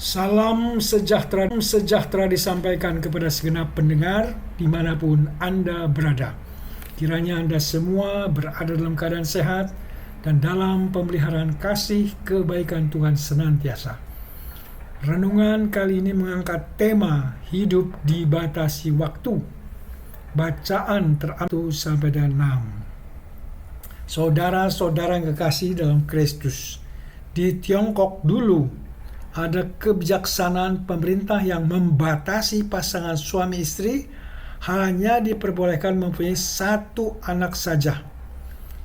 Salam sejahtera disampaikan kepada segenap pendengar dimanapun Anda berada. Kiranya Anda semua berada dalam keadaan sehat dan dalam pemeliharaan kasih kebaikan Tuhan senantiasa. Renungan kali ini mengangkat tema hidup dibatasi waktu. Bacaan terambil sampai dengan 6. Saudara-saudara yang kekasih dalam Kristus, di Tiongkok dulu ada kebijaksanaan pemerintah yang membatasi pasangan suami istri hanya diperbolehkan mempunyai satu anak saja.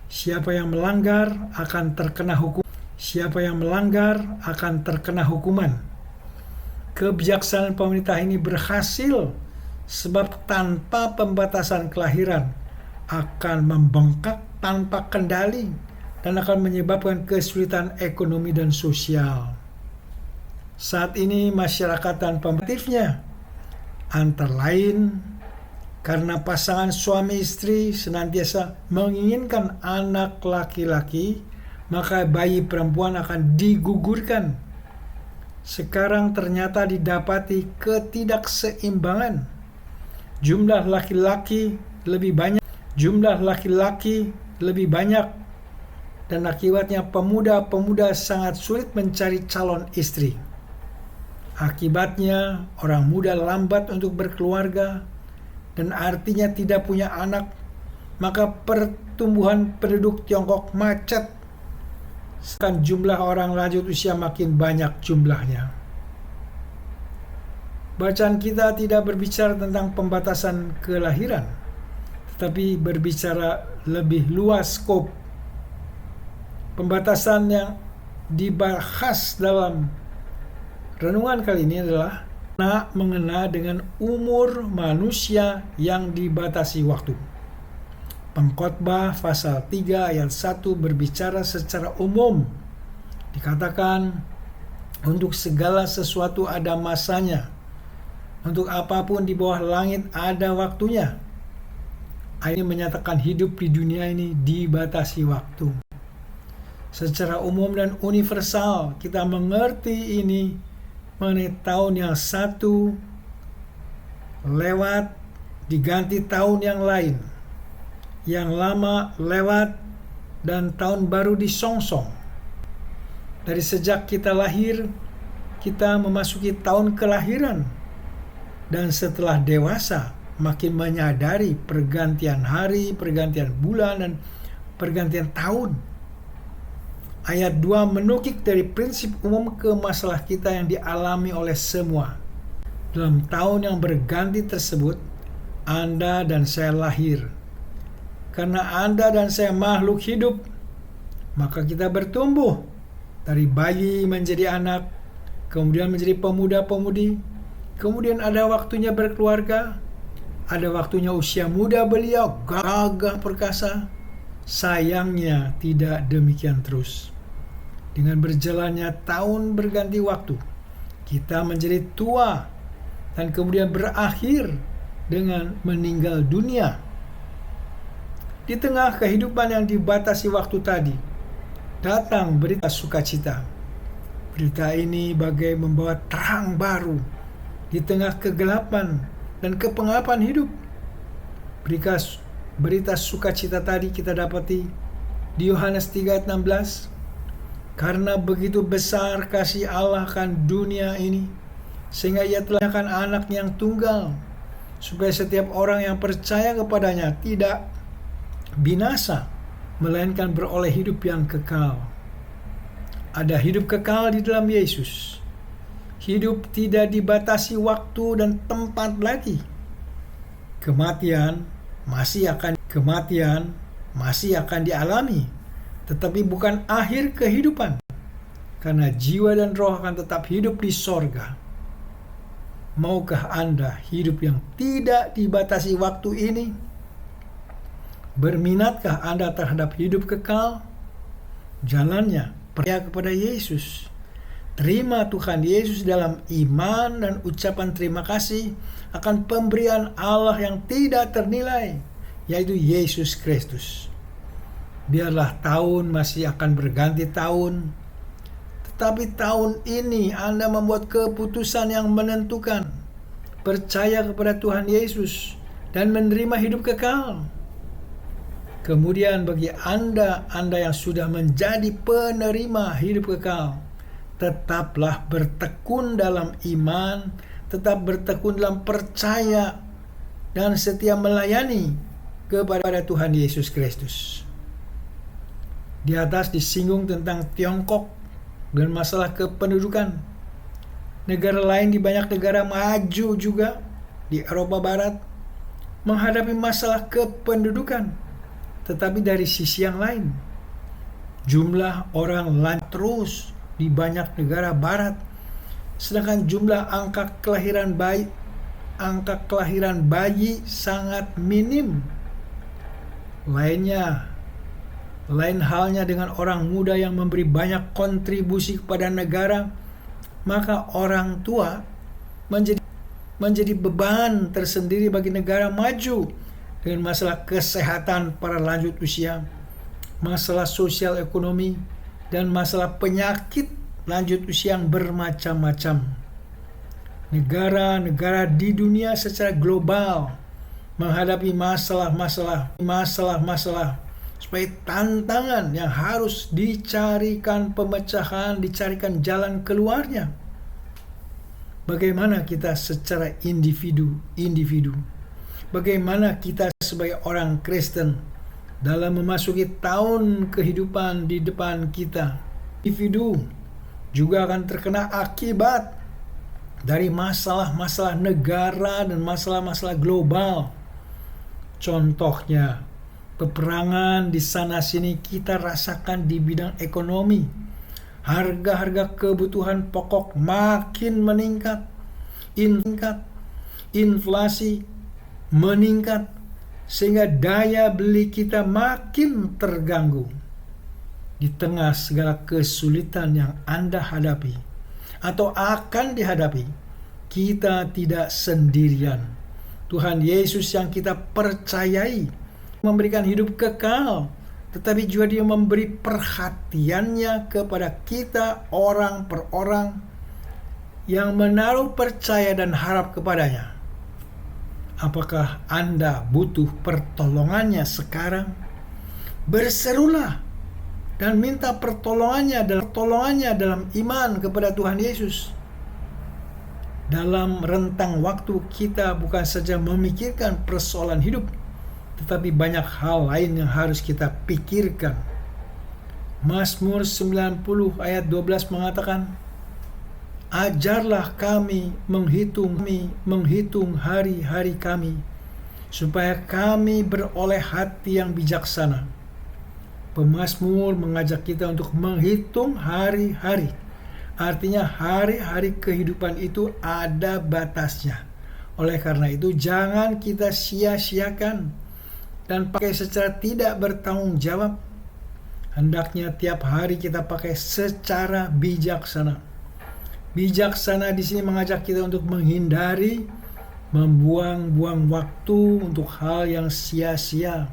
Siapa yang melanggar akan terkena hukum. Siapa yang melanggar akan terkena hukuman. Kebijaksanaan pemerintah ini berhasil sebab tanpa pembatasan kelahiran akan membengkak tanpa kendali dan akan menyebabkan kesulitan ekonomi dan sosial. Saat ini masyarakat dan pemerintahnya antara lain karena pasangan suami istri senantiasa menginginkan anak laki-laki, maka bayi perempuan akan digugurkan. Sekarang ternyata didapati ketidakseimbangan. Jumlah laki-laki lebih banyak dan akibatnya pemuda-pemuda sangat sulit mencari calon istri. Akibatnya orang muda lambat untuk berkeluarga dan artinya tidak punya anak, maka pertumbuhan penduduk Tiongkok macet. Sedangkan jumlah orang lanjut usia makin banyak jumlahnya. Bacaan kita tidak berbicara tentang pembatasan kelahiran, tetapi berbicara lebih luas skop. Pembatasan yang dibahas dalam renungan kali ini adalah mengena dengan umur manusia yang dibatasi waktu. Pengkhotbah pasal 3 ayat 1 berbicara secara umum. Dikatakan, untuk segala sesuatu ada masanya. Untuk apapun di bawah langit ada waktunya. Ayat ini menyatakan hidup di dunia ini dibatasi waktu. Secara umum dan universal kita mengerti ini mengenai tahun yang satu lewat diganti tahun yang lain, yang lama lewat dan tahun baru disongsong. Dari sejak kita lahir, kita memasuki tahun kelahiran, dan setelah dewasa makin menyadari pergantian hari, pergantian bulan, dan pergantian tahun. Ayat 2 menukik dari prinsip umum ke masalah kita yang dialami oleh semua. Dalam tahun yang berganti tersebut, Anda dan saya lahir. Karena Anda dan saya makhluk hidup, maka kita bertumbuh dari bayi menjadi anak, kemudian menjadi pemuda-pemudi, kemudian ada waktunya berkeluarga, ada waktunya usia muda beliau, gagah perkasa. Sayangnya tidak demikian terus. Dengan berjalannya tahun berganti waktu, kita menjadi tua dan kemudian berakhir dengan meninggal dunia. Di tengah kehidupan yang dibatasi waktu tadi, datang berita sukacita. Berita ini bagai membawa terang baru di tengah kegelapan dan kepengapan hidup. Berita sukacita tadi kita dapati di Yohanes 3 ayat 16. Karena begitu besar kasih Allah akan dunia ini, sehingga ia telah menyerahkan anak yang tunggal, supaya setiap orang yang percaya kepadanya tidak binasa, melainkan beroleh hidup yang kekal. Ada hidup kekal di dalam Yesus. Hidup tidak dibatasi waktu dan tempat lagi. Kematian masih akan dialami, tetapi bukan akhir kehidupan, karena jiwa dan roh akan tetap hidup di sorga. Maukah Anda hidup yang tidak dibatasi waktu ini? Berminatkah Anda terhadap hidup kekal? Jalannya percaya kepada Yesus. Terima Tuhan Yesus dalam iman dan ucapan terima kasih akan pemberian Allah yang tidak ternilai, yaitu Yesus Kristus. Biarlah tahun masih akan berganti tahun, Tapi tahun ini Anda membuat keputusan yang menentukan, percaya kepada Tuhan Yesus dan menerima hidup kekal. Kemudian bagi Anda yang sudah menjadi penerima hidup kekal, tetaplah bertekun dalam iman, tetap bertekun dalam percaya, dan setia melayani kepada Tuhan Yesus Kristus. Di atas disinggung tentang Tiongkok dan masalah kependudukan. Negara lain di banyak negara maju juga di Eropa Barat menghadapi masalah kependudukan. Tetapi dari sisi yang lain, jumlah orang lanjut terus di banyak negara barat, sedangkan jumlah angka kelahiran bayi sangat minim. Lain halnya dengan orang muda yang memberi banyak kontribusi kepada negara, maka orang tua menjadi beban tersendiri bagi negara maju dengan masalah kesehatan para lanjut usia, masalah sosial ekonomi, dan masalah penyakit lanjut usia yang bermacam-macam. Negara-negara di dunia secara global menghadapi masalah-masalah supaya tantangan yang harus dicarikan pemecahan, dicarikan jalan keluarnya. Bagaimana kita secara individu, bagaimana kita sebagai orang Kristen dalam memasuki tahun kehidupan di depan kita. Individu juga akan terkena akibat dari masalah-masalah negara dan masalah-masalah global. Contohnya, peperangan di sana-sini kita rasakan di bidang ekonomi. Harga-harga kebutuhan pokok makin meningkat. Inflasi meningkat, sehingga daya beli kita makin terganggu. Di tengah segala kesulitan yang Anda hadapi atau akan dihadapi, kita tidak sendirian. Tuhan Yesus yang kita percayai memberikan hidup kekal, tetapi juga Dia memberi perhatiannya kepada kita orang per orang yang menaruh percaya dan harap kepadanya. Apakah Anda butuh pertolongannya sekarang? Berserulah dan minta pertolongannya dalam iman kepada Tuhan Yesus. Dalam rentang waktu kita bukan saja memikirkan persoalan hidup, tetapi banyak hal lain yang harus kita pikirkan. Mazmur 90 ayat 12 mengatakan, ajarlah kami menghitung hari-hari kami, supaya kami beroleh hati yang bijaksana. Pemazmur mengajak kita untuk menghitung hari-hari. Artinya hari-hari kehidupan itu ada batasnya. Oleh karena itu jangan kita sia-siakan dan pakai secara tidak bertanggung jawab. Hendaknya tiap hari kita pakai secara bijaksana. Bijaksana di sini mengajak kita untuk menghindari membuang-buang waktu untuk hal yang sia-sia.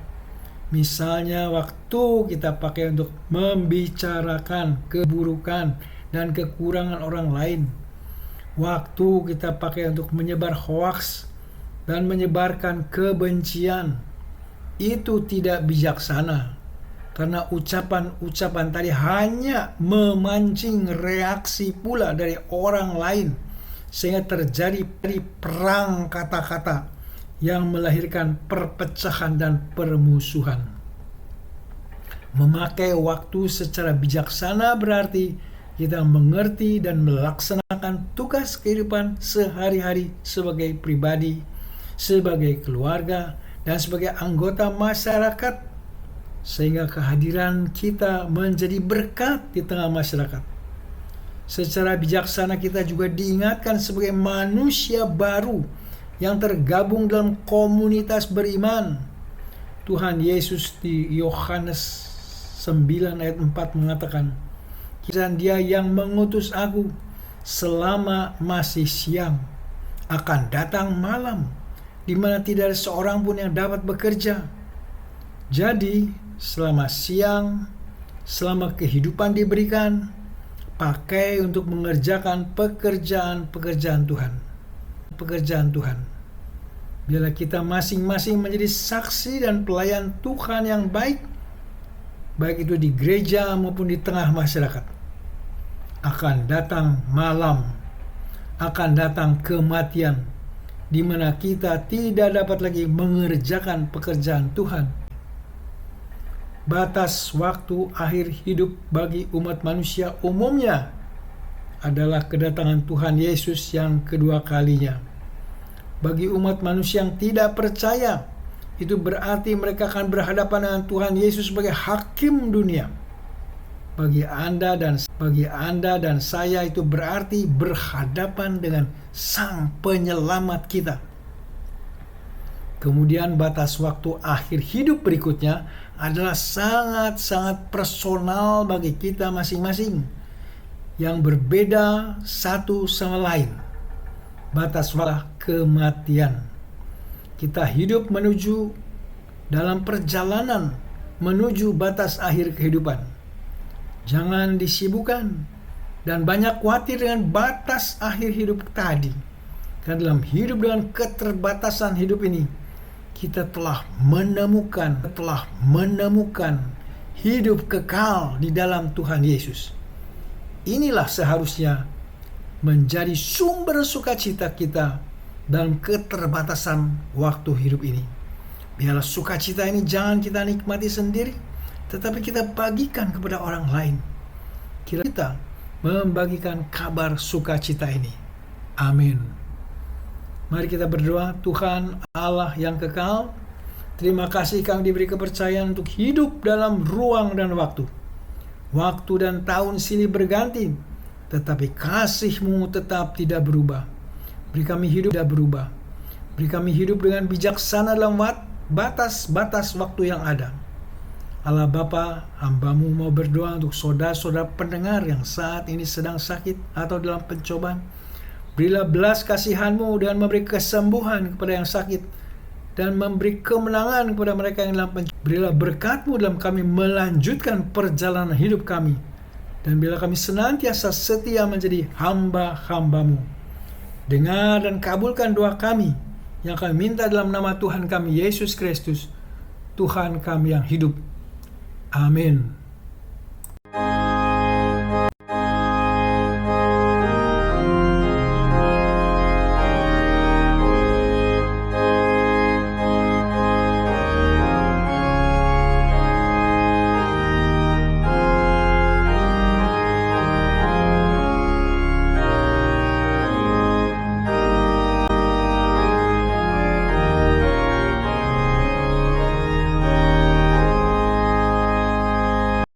Misalnya waktu kita pakai untuk membicarakan keburukan dan kekurangan orang lain. Waktu kita pakai untuk menyebar hoaks dan menyebarkan kebencian. Itu tidak bijaksana. Karena ucapan-ucapan tadi hanya memancing reaksi pula dari orang lain, sehingga terjadi perang kata-kata yang melahirkan perpecahan dan permusuhan. Memakai waktu secara bijaksana berarti kita mengerti dan melaksanakan tugas kehidupan sehari-hari sebagai pribadi, sebagai keluarga, dan sebagai anggota masyarakat, sehingga kehadiran kita menjadi berkat di tengah masyarakat. Secara bijaksana kita juga diingatkan sebagai manusia baru yang tergabung dalam komunitas beriman. Tuhan Yesus di Yohanes 9 ayat 4 mengatakan, "Dan Dia yang mengutus aku selama masih siang, akan datang malam, di mana tidak ada seorang pun yang dapat bekerja." Jadi selama siang, selama kehidupan diberikan, pakai untuk mengerjakan pekerjaan-pekerjaan Tuhan. Pekerjaan Tuhan. Bila kita masing-masing menjadi saksi dan pelayan Tuhan yang baik itu di gereja maupun di tengah masyarakat, akan datang malam, akan datang kematian, di mana kita tidak dapat lagi mengerjakan pekerjaan Tuhan. Batas waktu akhir hidup bagi umat manusia umumnya adalah kedatangan Tuhan Yesus yang kedua kalinya. Bagi umat manusia yang tidak percaya, itu berarti mereka akan berhadapan dengan Tuhan Yesus sebagai hakim dunia. Bagi Anda dan saya itu berarti berhadapan dengan Sang Penyelamat kita. Kemudian batas waktu akhir hidup berikutnya adalah sangat-sangat personal bagi kita masing-masing, yang berbeda satu sama lain. Batas waktu kematian. Kita hidup menuju dalam perjalanan menuju batas akhir kehidupan. Jangan disibukkan dan banyak khawatir dengan batas akhir hidup tadi. Karena dalam hidup dengan keterbatasan hidup ini, kita telah menemukan hidup kekal di dalam Tuhan Yesus. Inilah seharusnya menjadi sumber sukacita kita dalam keterbatasan waktu hidup ini. Biarlah sukacita ini jangan kita nikmati sendiri, tetapi kita bagikan kepada orang lain. Kita membagikan kabar sukacita ini. Amin. Mari kita berdoa. Tuhan Allah yang kekal, terima kasih kami diberi kepercayaan untuk hidup dalam ruang dan waktu. Waktu dan tahun silih berganti, tetapi kasih-Mu tetap tidak berubah. Beri kami hidup tidak berubah. Beri kami hidup dengan bijaksana dalam batas-batas waktu yang ada. Allah Bapa, hamba-Mu mau berdoa untuk saudara-saudara pendengar yang saat ini sedang sakit atau dalam pencobaan. Berilah belas kasihan-Mu dan memberi kesembuhan kepada yang sakit, dan memberi kemenangan kepada mereka yang dalam pencobaan. Berilah berkat-Mu dalam kami melanjutkan perjalanan hidup kami, dan bila kami senantiasa setia menjadi hamba-hamba-Mu. Dengar dan kabulkan doa kami yang kami minta dalam nama Tuhan kami Yesus Kristus, Tuhan kami yang hidup. Amin.